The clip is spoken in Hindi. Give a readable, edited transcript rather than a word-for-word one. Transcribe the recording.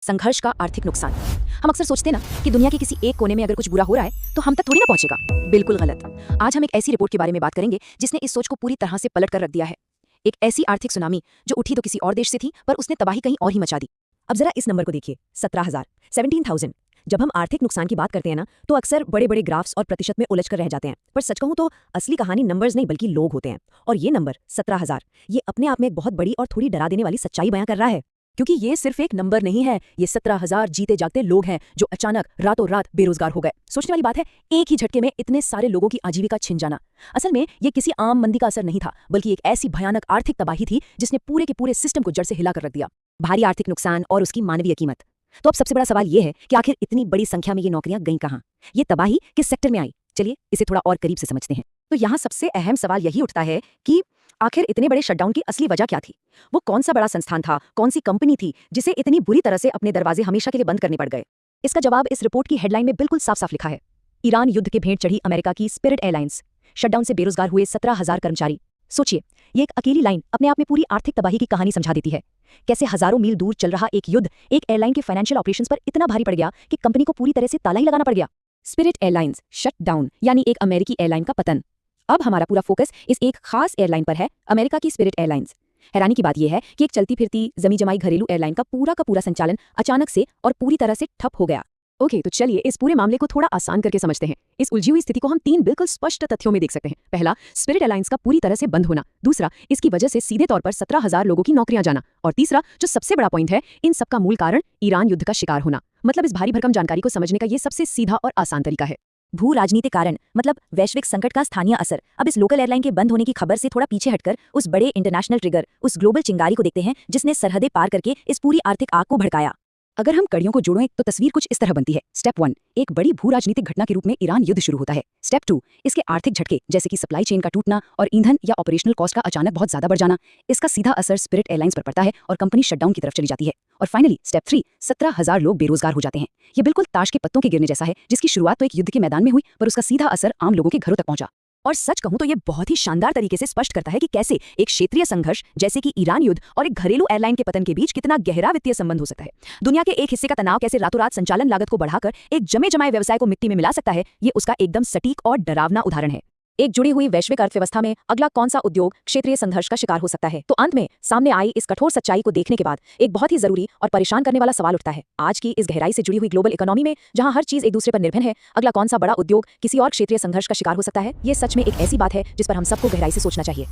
संघर्ष का आर्थिक नुकसान। हम अक्सर सोचते ना कि दुनिया के किसी एक कोने में अगर कुछ बुरा हो रहा है तो हम तक थोड़ी ना पहुंचेगा। बिल्कुल गलत। आज हम एक ऐसी रिपोर्ट के बारे में बात करेंगे जिसने इस सोच को पूरी तरह से पलट कर रख दिया है। एक ऐसी आर्थिक सुनामी जो उठी तो किसी और देश से थी, पर उसने तबाही कहीं और ही मचा दी। अब जरा इस नंबर को देखिए, 17,000, 17,000। जब हम आर्थिक नुकसान की बात करते हैं ना, तो अक्सर बड़े बड़े ग्राफ्स और प्रतिशत में उलझ कर रह जाते हैं, पर सच कहूं तो असली कहानी नंबर्स नहीं बल्कि लोग होते हैं। और ये नंबर 17,000, ये अपने आप में एक बहुत बड़ी और थोड़ी डरा देने वाली सच्चाई बयां कर रहा है। क्योंकि ये सिर्फ एक नंबर नहीं है, ये 17,000 जीते जागते लोग हैं जो अचानक रातों रात बेरोजगार हो गए। सोचने वाली बात है, एक ही झटके में इतने सारे लोगों की आजीविका छिन जाना। असल में ये किसी आम मंदी का असर नहीं था, बल्कि एक ऐसी भयानक आर्थिक तबाही थी जिसने पूरे के पूरे सिस्टम को जड़ से हिला कर रख दिया। भारी आर्थिक नुकसान और उसकी मानवीय कीमत। तो अब सबसे बड़ा सवाल ये है कि आखिर इतनी बड़ी संख्या में ये नौकरियां गईं कहां? ये तबाही किस सेक्टर में आई? चलिए इसे थोड़ा और करीब से समझते हैं। तो यहाँ सबसे अहम सवाल यही उठता है कि आखिर इतने बड़े शटडाउन की असली वजह क्या थी? वो कौन सा बड़ा संस्थान था, कौन सी कंपनी थी जिसे इतनी बुरी तरह से अपने दरवाजे हमेशा के लिए बंद करने पड़ गए? इसका जवाब इस रिपोर्ट की हेडलाइन में बिल्कुल साफ साफ लिखा है। ईरान युद्ध के भेंट चढ़ी अमेरिका की स्पिरिट एयरलाइंस। शटडाउन से बेरोजगार हुए 17,000 कर्मचारी। सोचिए, ये एक अकेली लाइन अपने आप में पूरी आर्थिक तबाही की कहानी समझा देती है। कैसे हजारों मील दूर चल रहा एक युद्ध एक एयरलाइन के फाइनेंशियल ऑपरेशंस पर इतना भारी पड़ गया कि कंपनी को पूरी तरह से ताला ही लगाना पड़ गया। स्पिरिट एयरलाइंस शट डाउन, यानी एक अमेरिकी एयरलाइन का पतन। अब हमारा पूरा फोकस इस एक खास एयरलाइन पर है, अमेरिका की स्पिरिट एयरलाइंस। हैरानी की बात यह है कि एक चलती फिरती जमी जमाई घरेलू एयरलाइन का पूरा संचालन अचानक से और पूरी तरह से ठप हो गया। ओके, तो चलिए इस पूरे मामले को थोड़ा आसान करके समझते हैं। इस उलझी हुई स्थिति को हम 3 बिल्कुल स्पष्ट तथ्यों में देख सकते हैं। पहला, स्पिरिट एयरलाइंस का पूरी तरह से बंद होना। दूसरा, इसकी वजह से सीधे तौर पर 17,000 लोगों की नौकरियां जाना। और तीसरा, जो सबसे बड़ा पॉइंट है, इन सबका मूल कारण ईरान युद्ध का शिकार होना। मतलब इस भारी भरकम जानकारी को समझने का ये सबसे सीधा और आसान तरीका है। भू राजनीतिक कारण, मतलब वैश्विक संकट का स्थानीय असर। अब इस लोकल एयरलाइन के बंद होने की खबर से थोड़ा पीछे हटकर उस बड़े इंटरनेशनल ट्रिगर, उस ग्लोबल चिंगारी को देखते हैं जिसने सरहदें पार करके इस पूरी आर्थिक आग को भड़काया। अगर हम कड़ियों को जोड़ें तो तस्वीर कुछ इस तरह बनती है। स्टेप 1, एक बड़ी भू राजनीतिक घटना के रूप में ईरान युद्ध शुरू होता है। स्टेप 2, इसके आर्थिक झटके जैसे कि सप्लाई चेन का टूटना और ईंधन या ऑपरेशनल कॉस्ट का अचानक बहुत ज्यादा बढ़ जाना। इसका सीधा असर स्पिरिट एयरलाइंस पर पड़ता है और कंपनी शटडाउन की तरफ चली जाती है। और फाइनली स्टेप 3, 17,000 लोग बेरोजगार हो जाते हैं। ये बिल्कुल ताश के पत्तों के गिरने जैसा है, जिसकी शुरुआत तो एक युद्ध के मैदान में हुई, पर उसका सीधा असर आम लोगों के घरों तक पहुंचा। और सच कहूं तो ये बहुत ही शानदार तरीके से स्पष्ट करता है कि कैसे एक क्षेत्रीय संघर्ष जैसे कि ईरान युद्ध और एक घरेलू एयरलाइन के पतन के बीच कितना गहरा वित्तीय संबंध हो सकता है। दुनिया के एक हिस्से का तनाव कैसे रातों रात संचालन लागत को बढ़ाकर एक जमे जमाए व्यवसाय को मिट्टी में मिला सकता है, ये उसका एकदम सटीक और डरावना उदाहरण है। एक जुड़ी हुई वैश्विक अर्थव्यवस्था में अगला कौन सा उद्योग क्षेत्रीय संघर्ष का शिकार हो सकता है? तो अंत में सामने आई इस कठोर सच्चाई को देखने के बाद एक बहुत ही जरूरी और परेशान करने वाला सवाल उठता है। आज की इस गहराई से जुड़ी हुई ग्लोबल इकोनॉमी में, जहां हर चीज एक दूसरे पर निर्भर है, अगला कौन सा बड़ा उद्योग किसी और क्षेत्रीय संघर्ष का शिकार हो सकता है? ये सच में एक ऐसी बात है जिस पर हम सबको गहराई से सोचना चाहिए।